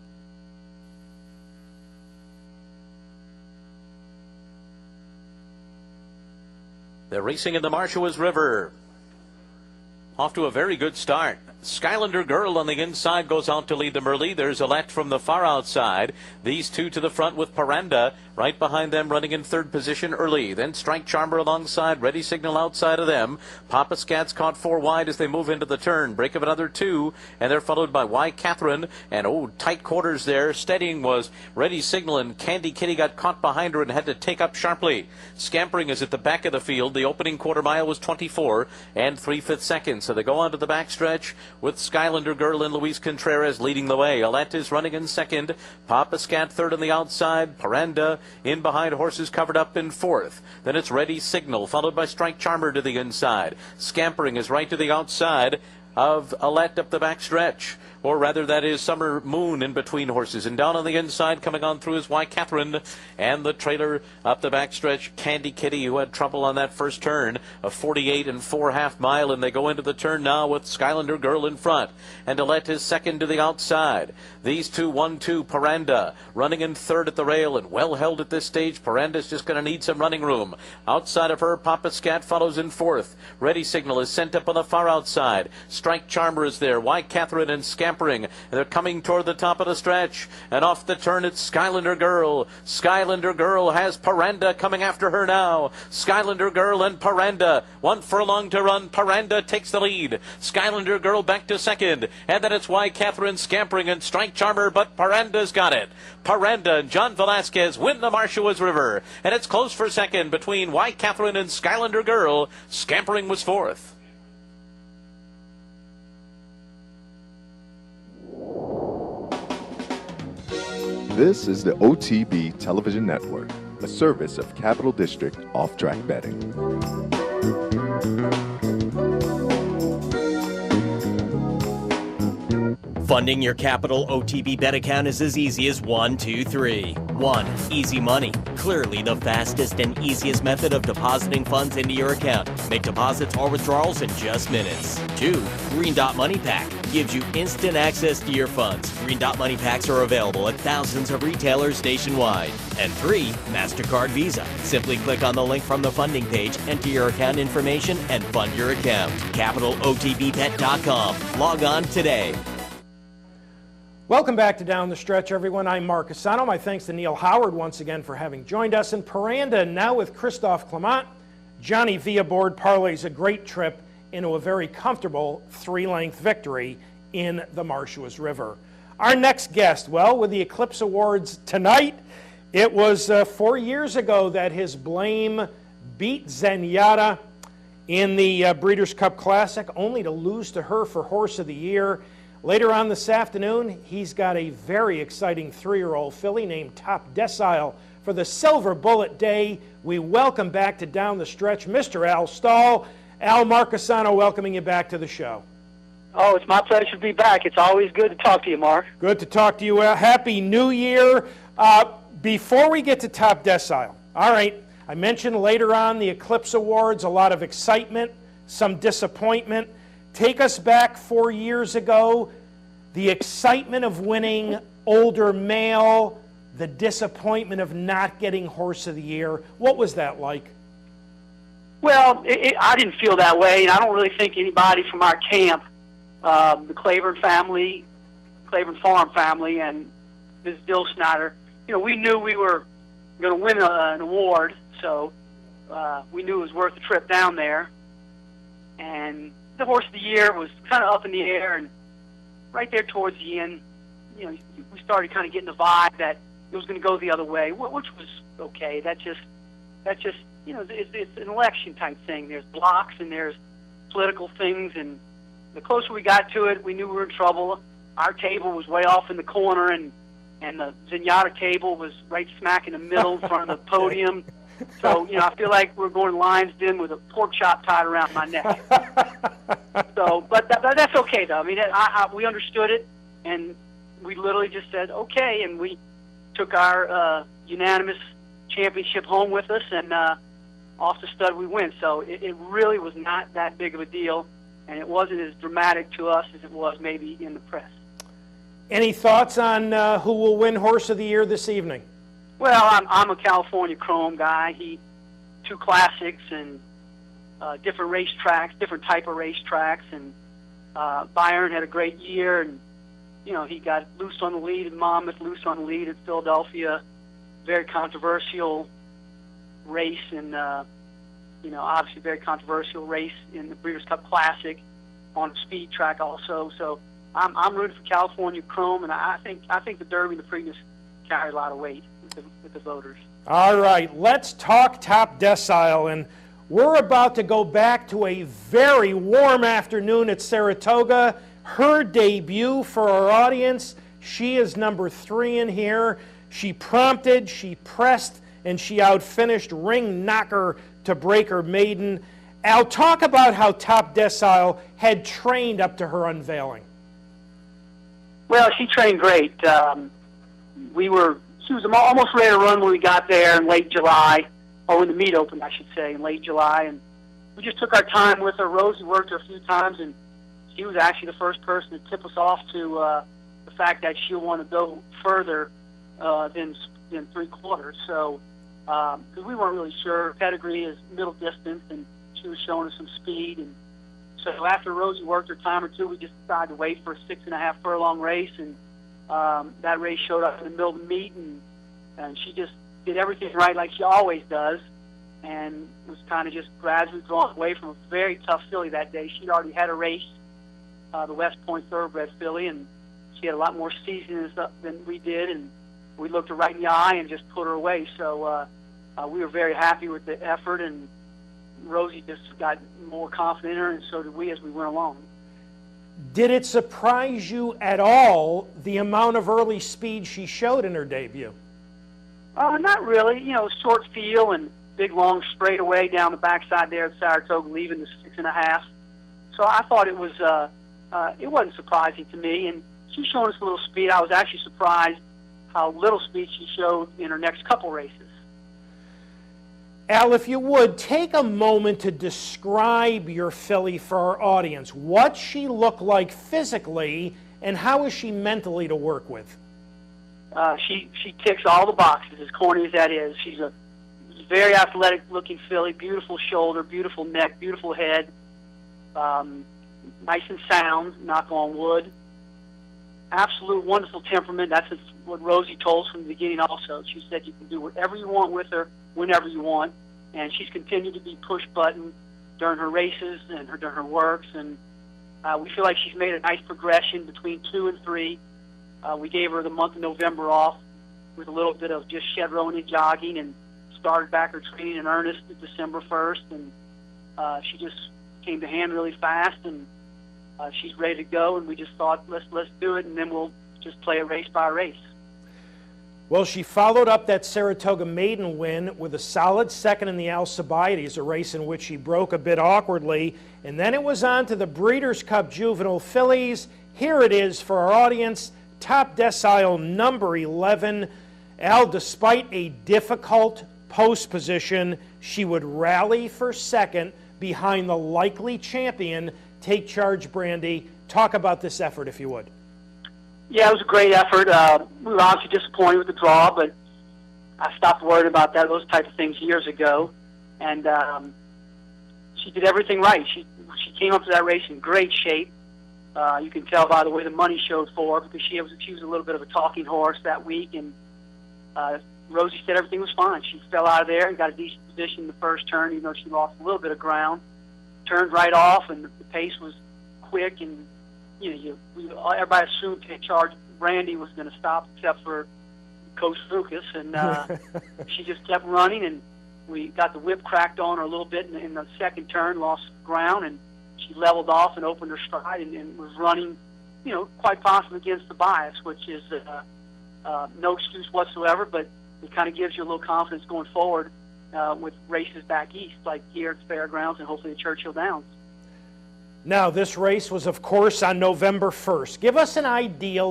They're racing in the Marshua's River. Off to a very good start. Skylander Girl on the inside goes out to lead them early. There's Alette from the far outside. These two to the front with Paranda. Right behind them running in third position early. Then Strike Charmer alongside. Ready Signal outside of them. Papa Scats caught 4 wide as they move into the turn. Break of another 2. And they're followed by Y Catherine. And tight quarters there. Steadying was Ready Signal, and Candy Kitty got caught behind her and had to take up sharply. Scampering is at the back of the field. The opening quarter mile was 24 and 3/5 seconds. So they go on to the backstretch with Skylander Girl and Luis Contreras leading the way. Alette is running in second. Papa Scat third on the outside. Paranda in behind, horses covered up in fourth. Then it's Ready Signal, followed by Strike Charmer to the inside. Scampering is right to the outside of Alette up the backstretch. Or rather, that is Summer Moon in between horses. And down on the inside, coming on through is Y Catherine. And the trailer up the backstretch, Candy Kitty, who had trouble on that first turn. A 48 and 4/2 mile. And they go into the turn now with Skylander Girl in front. And Alette is second to the outside. These two, 1-2, Paranda, running in third at the rail and well held at this stage. Paranda's just going to need some running room. Outside of her, Papa Scat follows in fourth. Ready Signal is sent up on the far outside. Strike Charmer is there. Y Catherine and Scat scampering. They're coming toward the top of the stretch. And off the turn, it's Skylander Girl. Skylander Girl has Paranda coming after her now. Skylander Girl and Paranda. 1 furlong to run. Paranda takes the lead. Skylander Girl back to second. And then it's Y. Catherine scampering and Strike Charmer, but Paranda's got it. Paranda and John Velasquez win the Marshalls River. And it's close for second between Y. Catherine and Skylander Girl. Scampering was fourth. This is the OTB Television Network, a service of Capital District Off-Track Betting. Funding your Capital OTB bet account is as easy as 1, 2, 3. 1. Easy Money. Clearly the fastest and easiest method of depositing funds into your account. Make deposits or withdrawals in just minutes. 2. Green Dot Money Pack. Gives you instant access to your funds. Green Dot Money Packs are available at thousands of retailers nationwide. And 3. MasterCard Visa. Simply click on the link from the funding page, enter your account information, and fund your account. CapitalOTBBet.com. Log on today. Welcome back to Down the Stretch, everyone. I'm Mark Asano. My thanks to Neil Howard once again for having joined us. And Paranda now with Christophe Clement. Johnny via board parlays a great trip into a very comfortable 3-length victory in the Marshalls River. Our next guest, well, with the Eclipse Awards tonight, it was 4 years ago that his Blame beat Zenyatta in the Breeders' Cup Classic, only to lose to her for Horse of the Year. Later on this afternoon, he's got a very exciting 3-year-old filly named Top Decile for the Silver Bullet Day. We welcome back to Down the Stretch Mr. Al Stahl. Al, Marcasano welcoming you back to the show. Oh, it's my pleasure to be back. It's always good to talk to you, Mark. Good to talk to you. Happy New Year. Before we get to Top Decile, all right, I mentioned later on the Eclipse Awards, a lot of excitement, some disappointment. Take us back 4 years ago, the excitement of winning Older Male, the disappointment of not getting Horse of the Year. What was that like? Well, I didn't feel that way, and I don't really think anybody from our camp, the Claiborne family, Claiborne Farm family, and Ms. Dill Snyder, we knew we were going to win an award, so we knew it was worth the trip down there. And the Horse of the Year was kind of up in the air, and right there towards the end, we started kind of getting the vibe that it was going to go the other way, which was okay. That's just it's an election type thing. There's blocks and there's political things, and the closer we got to it, we knew we were in trouble. Our table was way off in the corner, and the Zenyatta table was right smack in the middle in front of the podium. So, I feel like we're going Lions Den with a pork chop tied around my neck. So, but that's okay, though. I mean, we understood it, and we literally just said, okay, and we took our unanimous championship home with us, and off the stud we went. So it really was not that big of a deal, and it wasn't as dramatic to us as it was maybe in the press. Any thoughts on who will win Horse of the Year this evening? Well, I'm a California Chrome guy. 2 classics and different racetracks, different type of racetracks, and Byron had a great year, and he got loose on the lead at Monmouth, loose on the lead at Philadelphia. Very controversial race, and obviously very controversial race in the Breeders' Cup Classic on a speed track also. So I'm rooting for California Chrome, and I think the Derby and the Preakness carry a lot of weight with the voters. All right, let's talk Top Decile, and we're about to go back to a very warm afternoon at Saratoga. Her debut for our audience. She is number 3 in here. She prompted, she pressed, and she outfinished Ring Knocker to Breaker Maiden. Al, talk about how Top Decile had trained up to her unveiling. Well, she trained great. She was almost ready to run when we got there in late July, or when the meet opened, I should say, in late July. And we just took our time with her. Rosie worked her a few times, and she was actually the first person to tip us off to the fact that she'll want to go further than 3/4. So, because we weren't really sure. Pedigree is middle distance, and she was showing us some speed, and So after Rosie worked her time or two, we just decided to wait for a 6.5 furlong race, and that race showed up in the middle of the meet, and she just did everything right like she always does, and was kind of just gradually drawn away from a very tough filly that day. She'd already had a race, the West Point Thoroughbred filly, and she had a lot more seasoning than we did, and we looked her right in the eye and just put her away. So we were very happy with the effort, and Rosie just got more confident in her, and so did we as we went along. Did it surprise you at all the amount of early speed she showed in her debut? Not really. You know, short field and big long straightaway down the backside there at Saratoga, leaving the 6.5. So I thought it wasn't surprising to me, and she's showing us a little speed. I was actually surprised how little speed she showed in her next couple races. Al, if you would, take a moment to describe your filly for our audience. What she looked like physically, and how is she mentally to work with? She ticks all the boxes, as corny as that is. She's a very athletic-looking filly, beautiful shoulder, beautiful neck, beautiful head, nice and sound, knock on wood. Absolute wonderful temperament. That's what Rosie told us from the beginning also. She said you can do whatever you want with her, whenever you want, and she's continued to be push-button during her races and during her works, and we feel like she's made a nice progression between 2 and 3. We gave her the month of November off with a little bit of just shed rowing and jogging, and started back her training in earnest December 1st, and she just came to hand really fast, and she's ready to go, and we just thought, let's do it, and then we'll just play it race by race. Well, she followed up that Saratoga maiden win with a solid second in the Alcibiades, a race in which she broke a bit awkwardly, and then it was on to the Breeders' Cup Juvenile Fillies. Here it is for our audience, Top Decile number 11. Al, despite a difficult post position, she would rally for second behind the likely champion. Take charge, Brandy. Talk about this effort, if you would. Yeah, it was a great effort. We were obviously disappointed with the draw, but I stopped worrying about those types of things years ago. And she did everything right. She came up to that race in great shape. You can tell by the way the money showed for her, because she was a little bit of a talking horse that week. And Rosie said everything was fine. She fell out of there and got a decent position in the first turn, even though she lost a little bit of ground. Turned right off, and the pace was quick, and everybody assumed Take Charge Brandy was going to stop, except for Coach Lucas, and she just kept running, and we got the whip cracked on her a little bit in the second turn, lost ground, and she leveled off and opened her stride, and was running, quite possibly against the bias, which is no excuse whatsoever, but it kind of gives you a little confidence going forward with races back east, like here at the Fairgrounds and hopefully at Churchill Downs. Now, this race was, of course, on November 1st. Give us an idea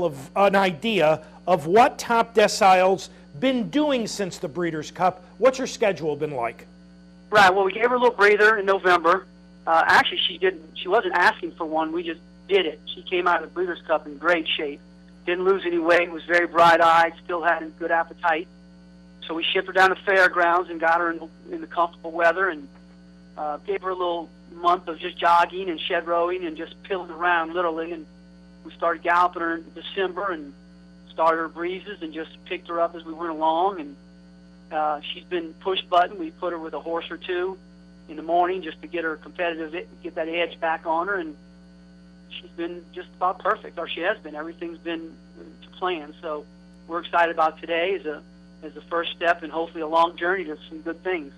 of what Top Decile's been doing since the Breeders' Cup. What's her schedule been like? Right. Well, we gave her a little breather in November. Actually, she wasn't asking for one. We just did it. She came out of the Breeders' Cup in great shape. Didn't lose any weight. Was very bright-eyed. Still had a good appetite. So we shipped her down to Fairgrounds and got her in the comfortable weather, and gave her a little month of just jogging and shed rowing and just pilling around literally, and we started galloping her in December and started her breezes and just picked her up as we went along, and she's been push button. We put her with a horse or two in the morning just to get her competitive, get that edge back on her, and she's been just about perfect, or she has been. Everything's been to plan, so we're excited about today as a first step and hopefully a long journey to some good things.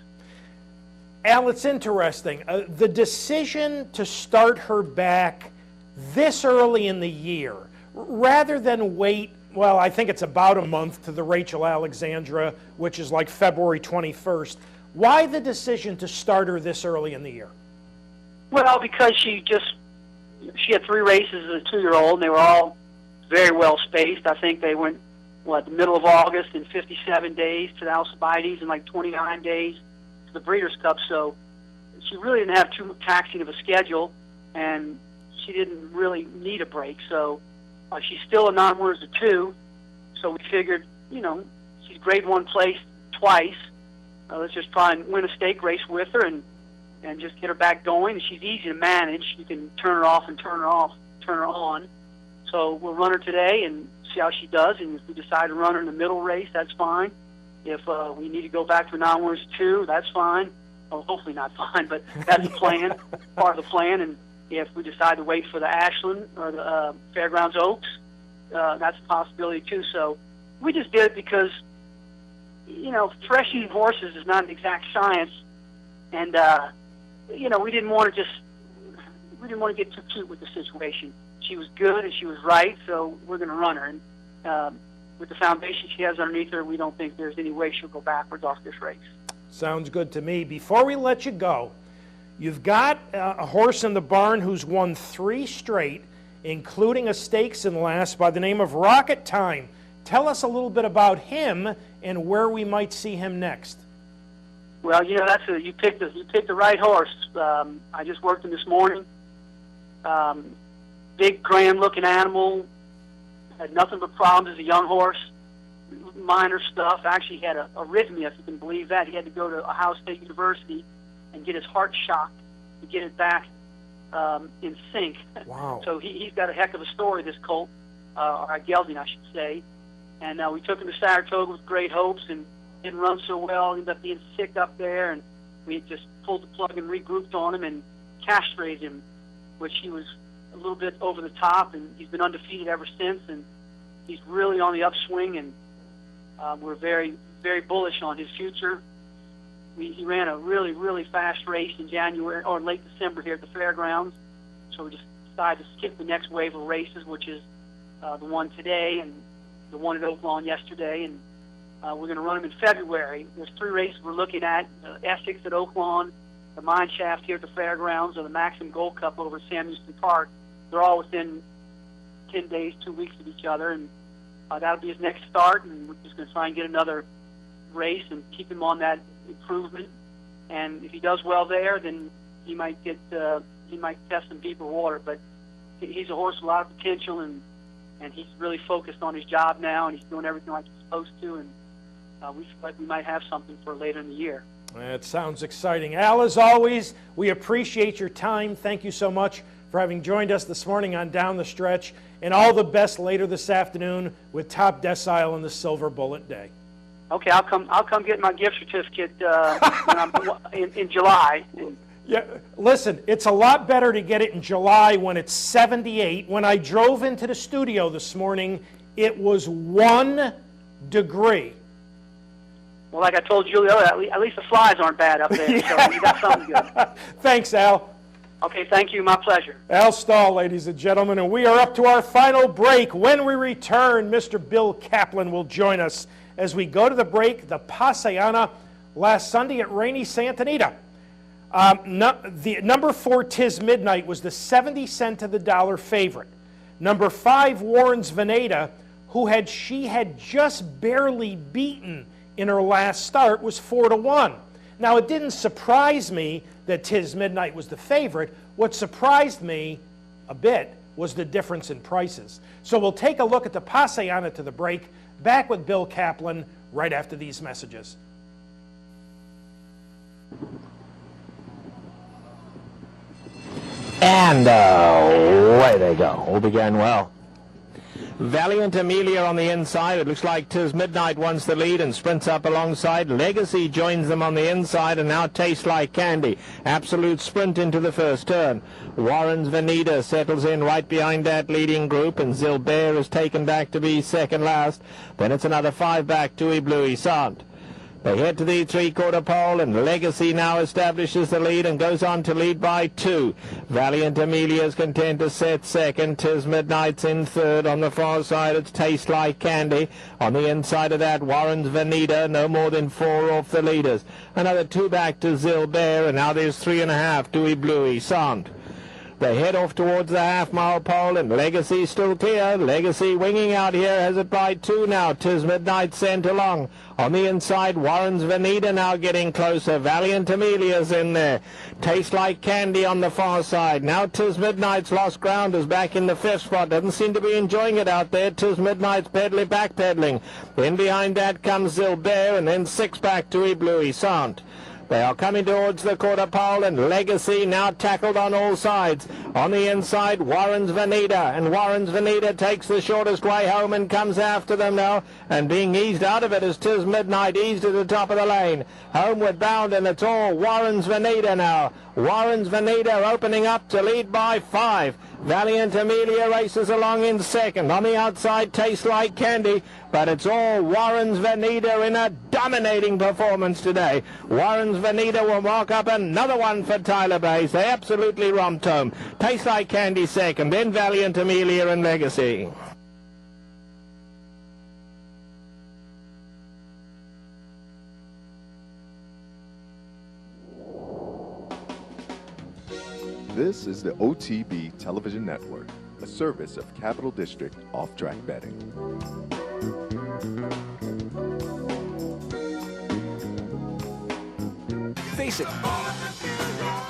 Al, it's interesting. The decision to start her back this early in the year, rather than wait, well, I think it's about a month to the Rachel Alexandra, which is like February 21st. Why the decision to start her this early in the year? Well, because she had 3 races as a 2-year-old, and they were all very well spaced. I think they went, the middle of August in 57 days to the Alcibiades and like 29 days the Breeders' Cup, so she really didn't have too taxing of a schedule, and she didn't really need a break. So she's still a non-winners of 2, so we figured, she's grade 1 place twice. Let's just try and win a stake race with her, and and just get her back going. She's easy to manage. You can turn her off and turn her on. So we'll run her today and see how she does. And if we decide to run her in the middle race, that's fine. If we need to go back to a non-winners 2, that's fine. Well, hopefully not fine, but that's the plan, part of the plan. And if we decide to wait for the Ashland or the Fairgrounds Oaks, that's a possibility too. So we just did it because, freshening horses is not an exact science, and we didn't want to get too cute with the situation. She was good and she was right, so we're going to run her. And with the foundation she has underneath her, we don't think there's any way she'll go backwards off this race. Sounds good to me. Before we let you go, you've got a horse in the barn who's won 3 straight, including a stakes in last, by the name of Rocket Time. Tell us a little bit about him and where we might see him next. Well, you picked the right horse. I just worked him this morning. Big, grand-looking animal. Had nothing but problems as a young horse. Minor stuff. Actually had a arrhythmia, if you can believe that. He had to go to Ohio State University and get his heart shocked to get it back in sync. Wow. So he's got a heck of a story, this colt, or a gelding, I should say. And we took him to Saratoga with great hopes and didn't run so well. Ended up being sick up there, and we just pulled the plug and regrouped on him and castrated him, which he was a little bit over the top, and he's been undefeated ever since, and he's really on the upswing, and we're very, very bullish on his future. He ran a really, really fast race in January or late December here at the fairgrounds, so we just decided to skip the next wave of races, which is the one today and the one at Oaklawn yesterday, and we're going to run them in February. There's 3 races we're looking at: Essex at Oaklawn, the Mine Shaft here at the fairgrounds, or the Maxim Gold Cup over at Sam Houston Park. They're all within 10 days, 2 weeks of each other, and that'll be his next start, and we're just going to try and get another race and keep him on that improvement. And if he does well there, then he might test some deeper water. But he's a horse with a lot of potential, and he's really focused on his job now, and he's doing everything like he's supposed to, and we feel like we might have something for later in the year. That sounds exciting. Al, as always, we appreciate your time. Thank you so much for having joined us this morning on Down the Stretch, and all the best later this afternoon with Top Decile and the Silver Bullet Day. Okay, I'll come get my gift certificate when I'm in July. Yeah, listen, it's a lot better to get it in July when it's 78. When I drove into the studio this morning, it was 1 degree. Well, like I told Julia, at least the flies aren't bad up there, so you got something good. Thanks, Al. Okay, thank you. My pleasure. Al Stahl, ladies and gentlemen, and we are up to our final break. When we return, Mr. Bill Kaplan will join us as we go to the break. The Paseana last Sunday at rainy Santa Anita. The number 4 Tis Midnight was the 70 cent to the dollar favorite. Number 5 Warren's Veneta, who she had just barely beaten in her last start, was 4-1. Now, it didn't surprise me that Tis Midnight was the favorite. What surprised me a bit was the difference in prices. So we'll take a look at the Paseana to the break. Back with Bill Kaplan right after these messages. And away they go. All began well. Valiant Amelia on the inside. It looks like Tis Midnight wants the lead and sprints up alongside. Legacy joins them on the inside, and now Tastes Like Candy. Absolute sprint into the first turn. Warren's Veneta settles in right behind that leading group, and Zilbert is taken back to be second last. Then it's another 5 back to Blue Sant. They head to the 3/4 pole, and Legacy now establishes the lead and goes on to lead by 2. Valiant Amelia is content to set second. Tis Midnight's in third. On the far side, it's Taste Like Candy. On the inside of that, Warren's Veneta, no more than 4 off the leaders. Another 2 back to Zilbert, and now there's 3.5 to Blue Sant. They head off towards the half-mile pole, and Legacy still clear. Legacy winging out here, has it by 2 now. Tis Midnight sent along. On the inside, Warren's Veneta now getting closer. Valiant Amelia's in there. Tastes Like Candy on the far side. Now Tis Midnight's lost ground, is back in the 5th spot. Doesn't seem to be enjoying it out there. Tis Midnight's backpedaling. Then behind that comes Zilbert, and then 6 back to Blue Sant. They are coming towards the quarter pole, and Legacy now tackled on all sides. On the inside, Warren's Vanita, and Warren's Vanita takes the shortest way home and comes after them now, and being eased out of it as 'tis midnight, eased to the top of the lane. Homeward bound, and it's all Warren's Vanita now. Warren's Vanita opening up to lead by 5. Valiant Amelia races along in second. On the outside, Tastes Like Candy, but it's all Warren's Vanita in a dominating performance today. Warren's Vanita will mark up another one for Tyler Bays. They absolutely romped home. Tastes Like Candy second, then Valiant Amelia and Legacy. This is the OTB Television Network, a service of Capital District Off-Track Betting. Face it.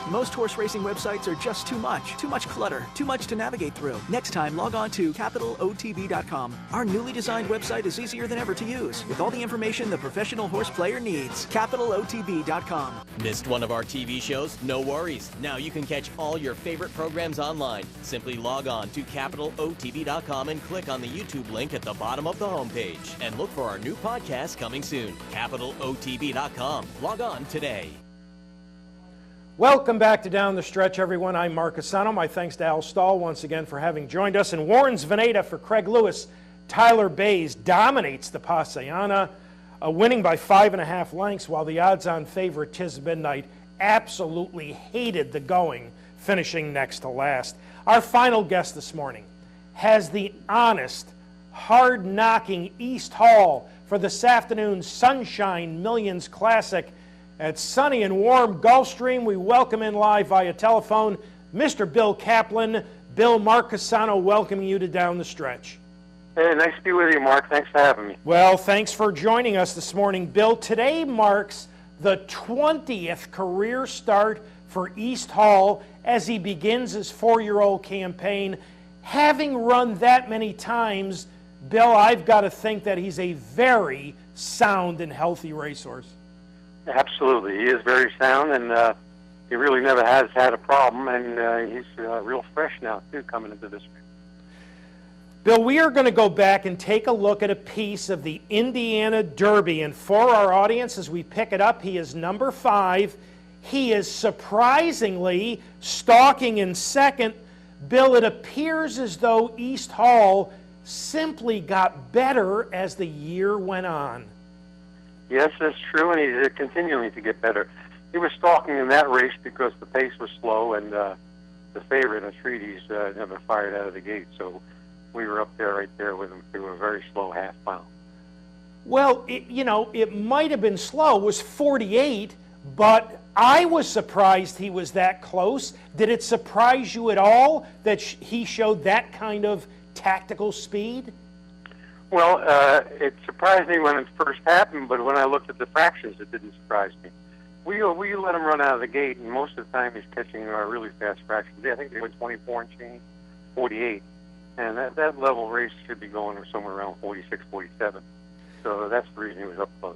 Most horse racing websites are just too much clutter, too much to navigate through. Next time, log on to capitalotb.com. Our newly designed website is easier than ever to use, with all the information the professional horse player needs. capitalotb.com. Missed one of our TV shows? No worries. Now you can catch all your favorite programs online. Simply log on to capitalotb.com and click on the YouTube link at the bottom of the homepage. And look for our new podcast coming soon. capitalotb.com. Log on today. Welcome back to Down the Stretch, everyone. I'm Mark Asano. My thanks to Al Stahl once again for having joined us. And Warren's Vanita for Craig Lewis. Tyler Bays dominates the Paseana, winning by 5.5 lengths, while the odds-on favorite, 'Tis Midnight, absolutely hated the going, finishing next to last. Our final guest this morning has the honest, hard-knocking East Hall for this afternoon's Sunshine Millions Classic at sunny and warm Gulfstream. We welcome in live via telephone Mr. Bill Kaplan. Bill, Mark Casano welcoming you to Down the Stretch. Hey, nice to be with you, Mark. Thanks for having me. Well, thanks for joining us this morning, Bill. Today marks the 20th career start for East Hall as he begins his 4-year-old campaign. Having run that many times, Bill, I've got to think that he's a very sound and healthy racehorse. Absolutely. He is very sound, and he really never has had a problem, and he's real fresh now, too, coming into this race. Bill, we are going to go back and take a look at a piece of the Indiana Derby, and for our audience, as we pick it up, he is number 5. He is surprisingly stalking in second. Bill, it appears as though East Hall simply got better as the year went on. Yes, that's true, and he's continuing to get better. He was stalking in that race because the pace was slow, and the favorite, Atreides, never fired out of the gate, so we were up there right there with him through a very slow half mile. Well, it might have been slow. It was 48, but I was surprised he was that close. Did it surprise you at all that he showed that kind of tactical speed? Well, it surprised me when it first happened, but when I looked at the fractions, it didn't surprise me. We let him run out of the gate, and most of the time he's catching really fast fractions. I think they went 24 and change, 48. And that level race should be going somewhere around 46, 47. So that's the reason he was up close.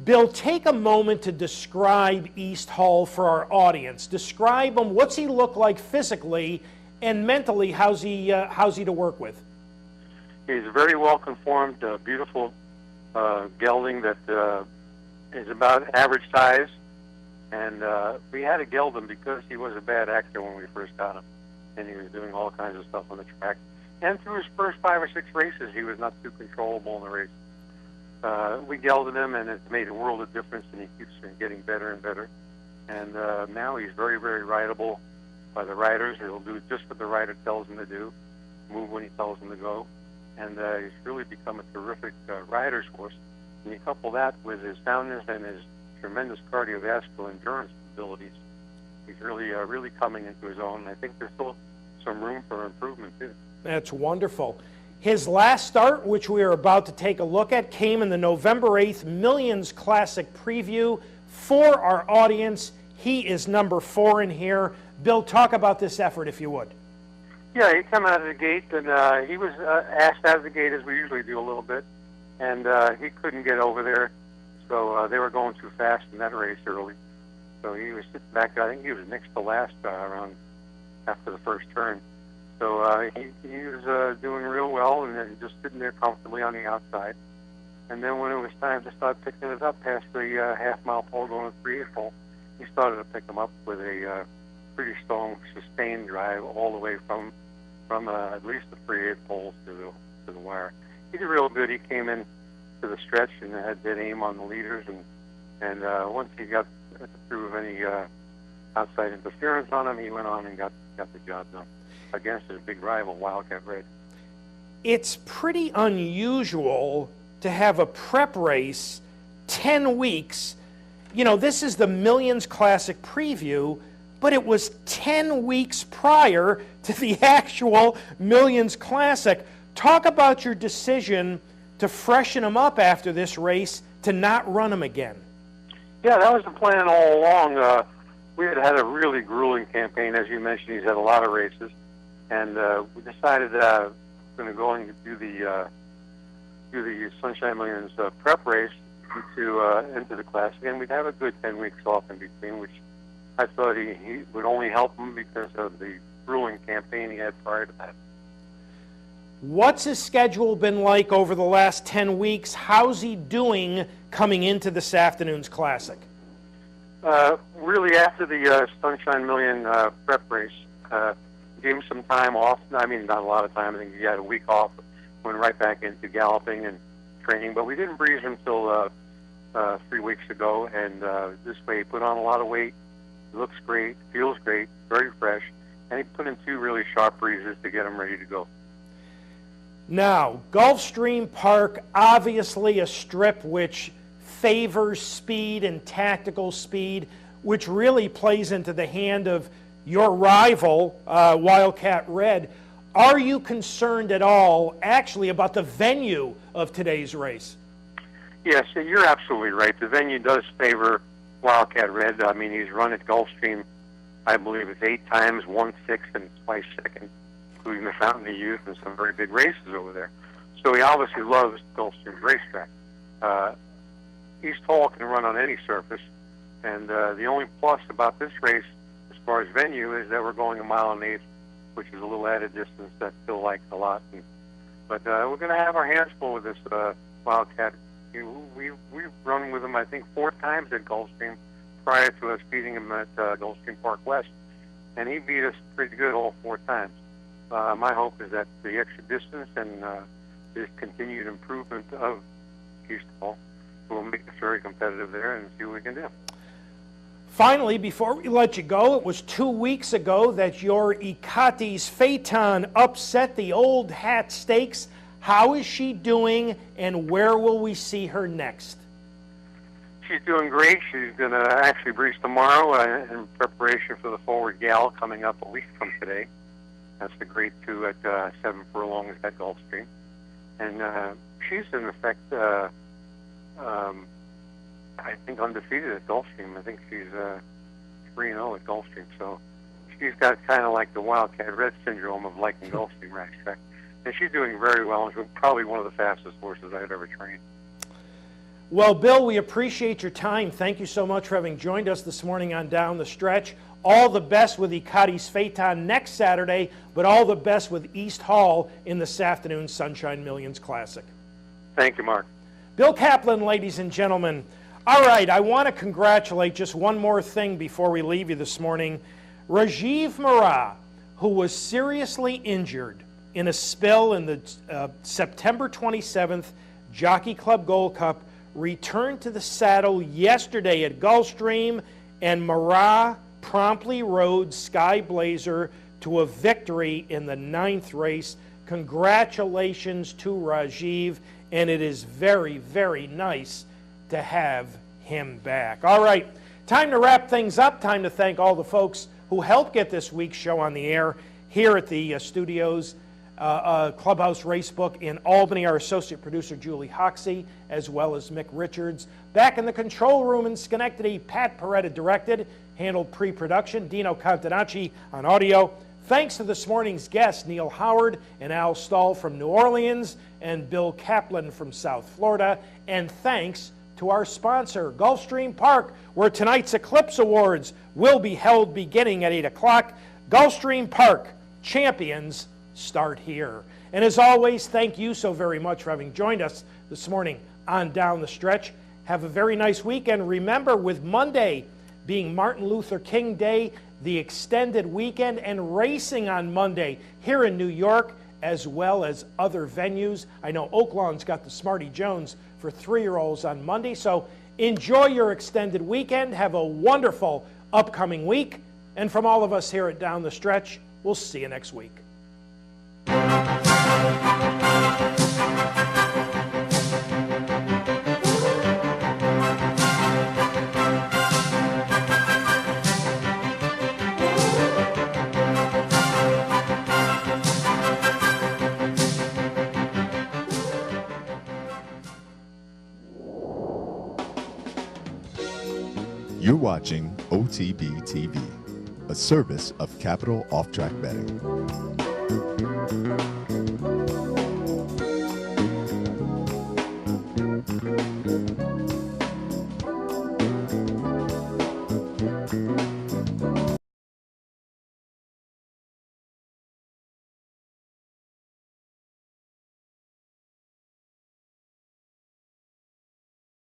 Bill, take a moment to describe East Hall for our audience. Describe him. What's he look like physically, and mentally, how's he to work with? He's very well conformed, beautiful gelding that is about average size. And we had to geld him because he was a bad actor when we first got him. And he was doing all kinds of stuff on the track. And through his first 5 or 6 races, he was not too controllable in the race. We gelded him, and it made a world of difference, and he keeps getting better and better. And now he's very, very rideable by the riders. He'll do just what the rider tells him to do, move when he tells him to go. And he's really become a terrific rider's horse. And you couple that with his soundness and his tremendous cardiovascular endurance abilities, he's really coming into his own. I think there's still some room for improvement, too. That's wonderful. His last start, which we are about to take a look at, came in the November 8th Millions Classic Preview. For our audience, he is number 4 in here. Bill, talk about this effort, if you would. Yeah, he came out of the gate, and he was asked out of the gate, as we usually do a little bit, and he couldn't get over there. His So they were going too fast in that race early. So he was sitting back. I think he was next to last around after the first turn. So he was doing real well and then just sitting there comfortably on the outside. And then when it was time to start picking it up past the half-mile pole going to the 3/8 pole, he started to pick them up with a pretty strong sustained drive all the way from at least the 3/8 poles to the wire. He did real good. He came in to the stretch and had good aim on the leaders, and once he got through of any outside interference on him, he went on and got the job done against his big rival, Wildcat Red. It's pretty unusual to have a prep race 10 weeks. You know, this is the Millions Classic preview, but it was 10 weeks prior to the actual Millions Classic. Talk about your decision to freshen him up after this race, to not run him again. Yeah, that was the plan all along. We had a really grueling campaign. As you mentioned, he's had a lot of races. And we decided we're going to go and do the Sunshine Millions prep race into the Classic. And we'd have a good 10 weeks off in between, which I thought he would only help him because of the grueling campaign he had prior to that. What's his schedule been like over the last 10 weeks? How's he doing coming into this afternoon's Classic? Really, after the Sunshine Million prep race, gave him some time off. I mean, not a lot of time. I think he had a week off. Went right back into galloping and training. But we didn't breeze him until 3 weeks ago. And this way, he put on a lot of weight. Looks great, feels great, very fresh. And he put in 2 really sharp breezes to get him ready to go. Now, Gulfstream Park, obviously a strip which favors speed and tactical speed, which really plays into the hand of your rival, Wildcat Red. Are you concerned at all, actually, about the venue of today's race? Yes, you're absolutely right. The venue does favor Wildcat Red. I mean, he's run at Gulfstream, I believe it's 8 times, 1 6th and twice second, including the Fountain of Youth and some very big races over there. So he obviously loves Gulfstream's racetrack. He's tall, can run on any surface, and the only plus about this race, as far as venue, is that we're going 1 1/8 miles, which is a little added distance that Phil likes a lot. But we're going to have our hands full with this Wildcat. We've run with him, I think, 4 times at Gulfstream prior to us beating him at Gulfstream Park West, and he beat us pretty good all 4 times. My hope is that the extra distance and his continued improvement of Keystall will make us very competitive there and see what we can do. Finally, before we let you go, it was 2 weeks ago that your Eclipse Phaeton upset the Old Hat Stakes. How is she doing, and where will we see her next? She's doing great. She's going to actually breeze tomorrow in preparation for the Forward Gal coming up a week from today. That's the grade 2 at 7 furlongs at Gulfstream. And she's, in effect, I think, undefeated at Gulfstream. I think she's 3-0 at Gulfstream. So she's got kind of like the Wildcat Red syndrome of liking Gulfstream racetrack. And she's doing very well, and she's probably one of the fastest horses I've ever trained. Well, Bill, we appreciate your time. Thank you so much for having joined us this morning on Down the Stretch. All the best with Eclipse Phaeton next Saturday, but all the best with East Hall in this afternoon's Sunshine Millions Classic. Thank you, Mark. Bill Kaplan, ladies and gentlemen. All right, I want to congratulate just one more thing before we leave you this morning. Rajiv Mehra, who was seriously injured in a spill in the September 27th Jockey Club Gold Cup, returned to the saddle yesterday at Gulfstream, and Mehra promptly rode Sky Blazer to a victory in the 9th race. Congratulations to Rajiv, and it is very, very nice to have him back. All right, time to wrap things up. Time to thank all the folks who helped get this week's show on the air here at the studios. Clubhouse Racebook in Albany, our associate producer Julie Hoxie, as well as Mick Richards. Back in the control room in Schenectady, Pat Peretta directed, handled pre-production, Dino Contanacci on audio. Thanks to this morning's guests, Neil Howard and Al Stahl from New Orleans, and Bill Kaplan from South Florida. And thanks to our sponsor, Gulfstream Park, where tonight's Eclipse Awards will be held beginning at 8 o'clock. Gulfstream Park, champions start here. And as always, thank you so very much for having joined us this morning on Down the Stretch. Have a very nice weekend. Remember, with Monday being Martin Luther King Day, the extended weekend, and racing on Monday here in New York, as well as other venues. I know Oaklawn's got the Smarty Jones for 3-year-olds on Monday, so enjoy your extended weekend. Have a wonderful upcoming week. And from all of us here at Down the Stretch, we'll see you next week. You're watching OTB TV, a service of Capital Off-Track Betting.